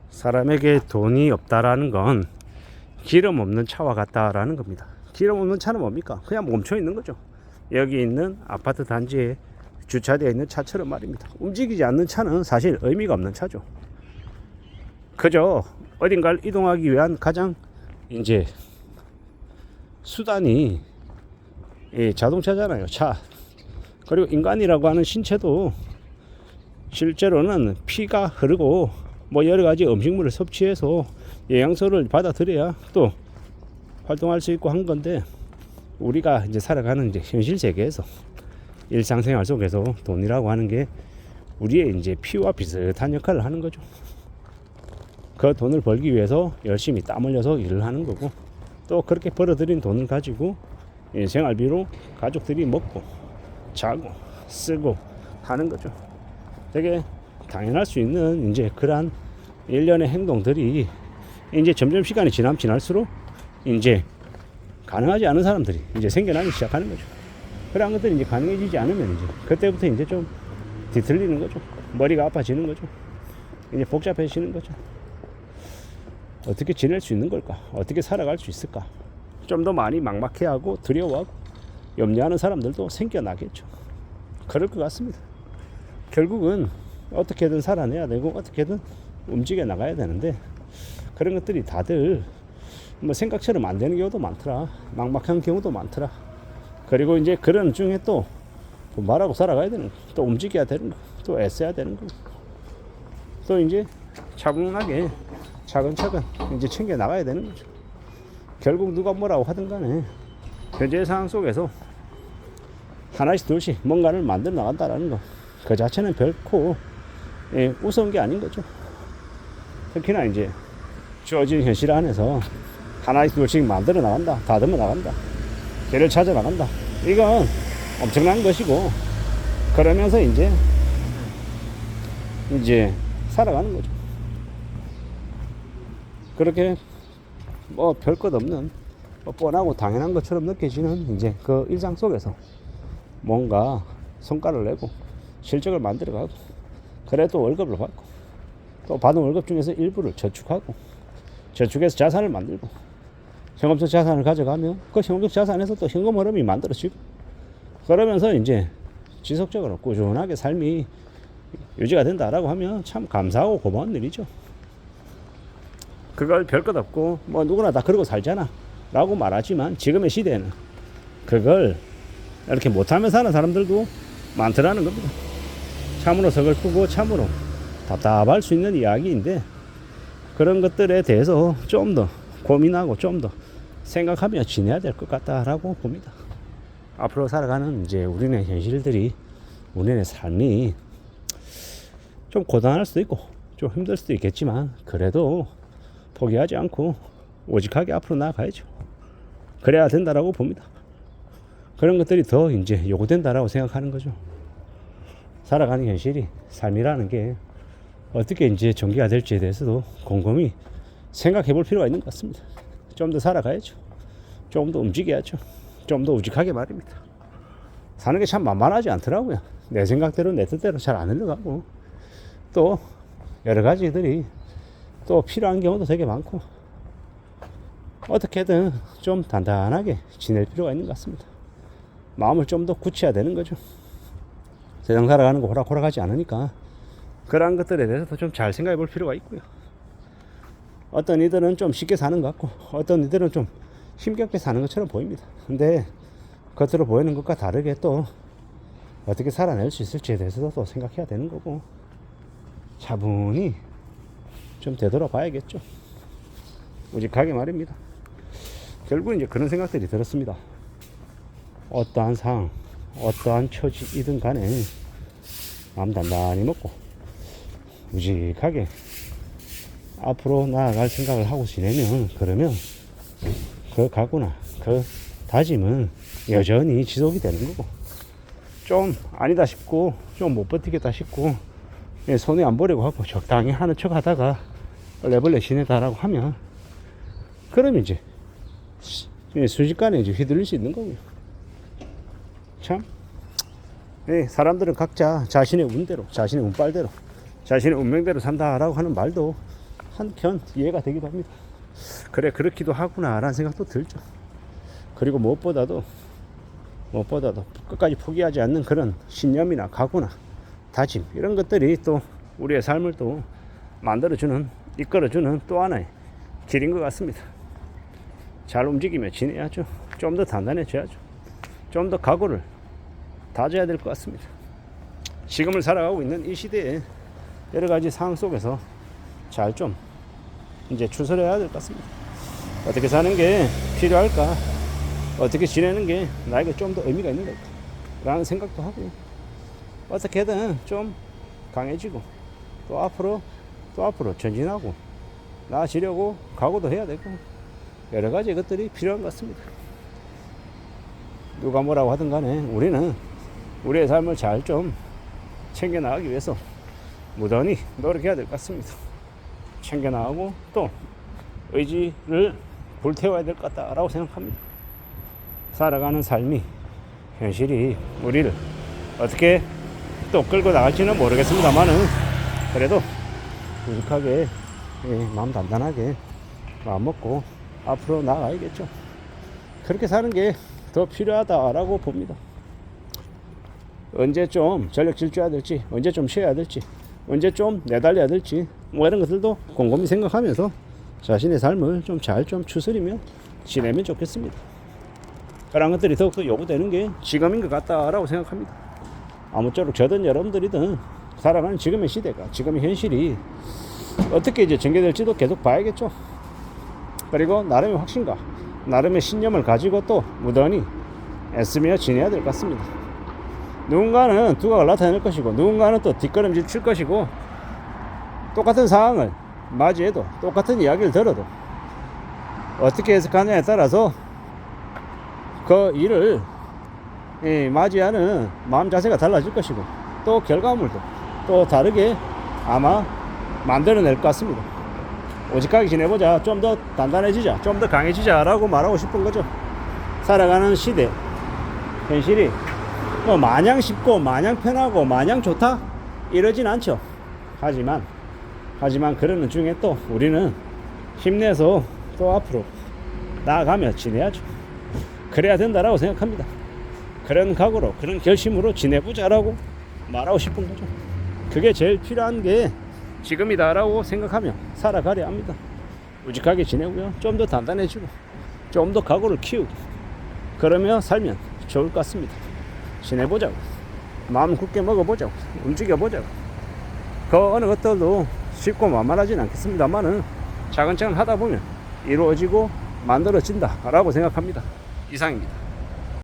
사람에게 돈이 없다라는 건 기름 없는 차와 같다라는 겁니다. 기름 없는 차는 뭡니까? 그냥 멈춰 있는 거죠. 여기 있는 아파트 단지에 주차되어 있는 차처럼 말입니다. 움직이지 않는 차는 사실 의미가 없는 차죠. 그저 어딘가를 이동하기 위한 가장 이제 수단이 자동차잖아요. 차. 그리고 인간이라고 하는 신체도 실제로는 피가 흐르고 뭐 여러 가지 음식물을 섭취해서 영양소를 받아들여야 또 활동할 수 있고 한 건데, 우리가 이제 살아가는 이제 현실 세계에서 일상생활 속에서 돈이라고 하는 게 우리의 이제 피와 비슷한 역할을 하는 거죠. 그 돈을 벌기 위해서 열심히 땀 흘려서 일을 하는 거고, 또 그렇게 벌어들인 돈을 가지고 생활비로 가족들이 먹고 자고 쓰고 하는 거죠. 되게 당연할 수 있는 이제 그러한 일련의 행동들이 이제 점점 시간이 지날수록 이제 가능하지 않은 사람들이 이제 생겨나기 시작하는 거죠. 그런 것들이 이제 가능해지지 않으면 이제 그때부터 이제 좀 뒤틀리는 거죠. 머리가 아파지는 거죠. 이제 복잡해지는 거죠. 어떻게 지낼 수 있는 걸까? 어떻게 살아갈 수 있을까? 좀 더 많이 막막해하고 두려워하고 염려하는 사람들도 생겨나겠죠. 그럴 것 같습니다. 결국은 어떻게든 살아내야 되고 어떻게든 움직여 나가야 되는데, 그런 것들이 다들 뭐 생각처럼 안 되는 경우도 많더라. 막막한 경우도 많더라. 그리고 이제 그런 중에 또 말하고 살아가야 되는 거, 또 움직여야 되는 거, 또 애써야 되는 거, 또 이제 차분하게 차근차근 이제 챙겨 나가야 되는 거죠. 결국 누가 뭐라고 하든 간에 현재 상황 속에서 하나씩 둘씩 뭔가를 만들어 나간다라는 거, 그 자체는 결코 우스운 게 아닌 거죠. 특히나 이제 주어진 현실 안에서 하나씩 둘씩 만들어 나간다, 다듬어 나간다, 길을 찾아 나간다, 이건 엄청난 것이고, 그러면서 이제 살아가는 거죠. 그렇게 뭐 별 것 없는 뭐 뻔하고 당연한 것처럼 느껴지는 이제 그 일상 속에서 뭔가 성과를 내고 실적을 만들어가고, 그래도 월급을 받고, 또 받은 월급 중에서 일부를 저축하고, 저축해서 자산을 만들고, 현금성 자산을 가져가면 그 현금성 자산에서 또 현금 흐름이 만들어지고, 그러면서 이제 지속적으로 꾸준하게 삶이 유지가 된다라고 하면 참 감사하고 고마운 일이죠. 그걸 별것 없고 뭐 누구나 다 그러고 살잖아 라고 말하지만, 지금의 시대에는 그걸 이렇게 못하며 사는 사람들도 많더라는 겁니다. 참으로 서글프고 참으로 답답할 수 있는 이야기인데, 그런 것들에 대해서 좀 더 고민하고 좀 더 생각하며 지내야 될 것 같다라고 봅니다. 앞으로 살아가는 이제 우리네 현실들이, 우리네 삶이 좀 고단할 수도 있고 좀 힘들 수도 있겠지만, 그래도 포기하지 않고 오직하게 앞으로 나아가야죠. 그래야 된다라고 봅니다. 그런 것들이 더 이제 요구된다라고 생각하는 거죠. 살아가는 현실이, 삶이라는 게 어떻게 이제 전개가 될지에 대해서도 곰곰이 생각해 볼 필요가 있는 것 같습니다. 좀 더 살아가야죠. 좀 더 움직여야죠. 좀 더 우직하게 말입니다. 사는 게 참 만만하지 않더라고요. 내 생각대로 내 뜻대로 잘 안 흘러가고, 또 여러 가지들이 또 필요한 경우도 되게 많고, 어떻게든 좀 단단하게 지낼 필요가 있는 것 같습니다. 마음을 좀 더 굳혀야 되는 거죠. 세상 살아가는 거 호락호락하지 않으니까 그러한 것들에 대해서도 좀 잘 생각해 볼 필요가 있고요. 어떤 이들은 좀 쉽게 사는 것 같고, 어떤 이들은 좀 힘겹게 사는 것처럼 보입니다. 근데 겉으로 보이는 것과 다르게 또 어떻게 살아낼 수 있을지에 대해서도 또 생각해야 되는 거고, 차분히 좀 되돌아봐야겠죠. 우직하게 말입니다. 결국 이제 그런 생각들이 들었습니다. 어떠한 상황, 어떠한 처지이든 간에 마음 단단히 먹고 우직하게 앞으로 나아갈 생각을 하고 지내면, 그러면 그 각오나 그 다짐은 여전히 지속이 되는 거고, 좀 아니다 싶고 좀 못 버티겠다 싶고 손에 안 보려고 하고 적당히 하는 척 하다가 레벨레 지내다라고 하면, 그럼 이제 순식간에 이제 휘둘릴 수 있는 거고요. 참, 사람들은 각자 자신의 운대로, 자신의 운빨대로, 자신의 운명대로 산다라고 하는 말도 한편 이해가 되기도 합니다. 그래 그렇기도 하구나 라는 생각도 들죠. 그리고 무엇보다도 끝까지 포기하지 않는 그런 신념이나 각오나 다짐, 이런 것들이 또 우리의 삶을 또 만들어주는, 이끌어주는 또 하나의 길인 것 같습니다. 잘 움직이며 지내야죠. 좀 더 단단해져야죠. 좀 더 각오를 다져야 될 것 같습니다. 지금을 살아가고 있는 이 시대에 여러 가지 상황 속에서 잘 좀 이제 추스려야 될 것 같습니다. 어떻게 사는 게 필요할까? 어떻게 지내는 게 나에게 좀 더 의미가 있는 걸까? 라는 생각도 하고요. 어떻게든 좀 강해지고 또 앞으로 전진하고 나아지려고 각오도 해야 되고 여러 가지 것들이 필요한 것 같습니다. 누가 뭐라고 하든 간에 우리는 우리의 삶을 잘 좀 챙겨나가기 위해서 무던히 노력해야 될 것 같습니다. 챙겨나가고 또 의지를 불태워야 될 것 같다라고 생각합니다. 살아가는 삶이, 현실이 우리를 어떻게 또 끌고 나갈지는 모르겠습니다만은 그래도 우직하게, 마음 단단하게 마음 먹고 앞으로 나아가야겠죠. 그렇게 사는 게 더 필요하다라고 봅니다. 언제 좀 전력 질주해야 될지, 언제 좀 쉬어야 될지, 언제 좀 내달려야 될지, 뭐 이런 것들도 곰곰이 생각하면서 자신의 삶을 좀 잘 좀 추스리며 지내면 좋겠습니다. 그런 것들이 더욱더 요구되는 게 지금인 것 같다라고 생각합니다. 아무쪼록 저든 여러분들이든 살아가는 지금의 시대가, 지금의 현실이 어떻게 이제 전개될지도 계속 봐야겠죠. 그리고 나름의 확신과 나름의 신념을 가지고 또 무던히 애쓰며 지내야 될 것 같습니다. 누군가는 두각을 나타낼 것이고 누군가는 또 뒷걸음질 칠 것이고 똑같은 상황을 맞이해도 똑같은 이야기를 들어도 어떻게 해석하느냐에 따라서 그 일을 맞이하는 마음 자세가 달라질 것이고 또 결과물도 또 다르게 아마 만들어낼 것 같습니다. 오직하게 지내보자, 좀 더 단단해지자, 좀 더 강해지자 라고 말하고 싶은 거죠. 살아가는 시대, 현실이 뭐 마냥 쉽고 마냥 편하고 마냥 좋다 이러진 않죠. 하지만 그러는 중에 또 우리는 힘내서 또 앞으로 나아가며 지내야죠. 그래야 된다라고 생각합니다. 그런 각오로, 그런 결심으로 지내보자라고 말하고 싶은 거죠. 그게 제일 필요한 게 지금이다라고 생각하며 살아가려 합니다. 우직하게 지내고요, 좀 더 단단해지고 좀 더 각오를 키우고 그러며 살면 좋을 것 같습니다. 지내보자고, 마음 굳게 먹어보자고, 움직여보자고. 그 어느 것들도 쉽고 만만하진 않겠습니다만은 차근차근 하다 보면 이루어지고 만들어진다 라고 생각합니다. 이상입니다.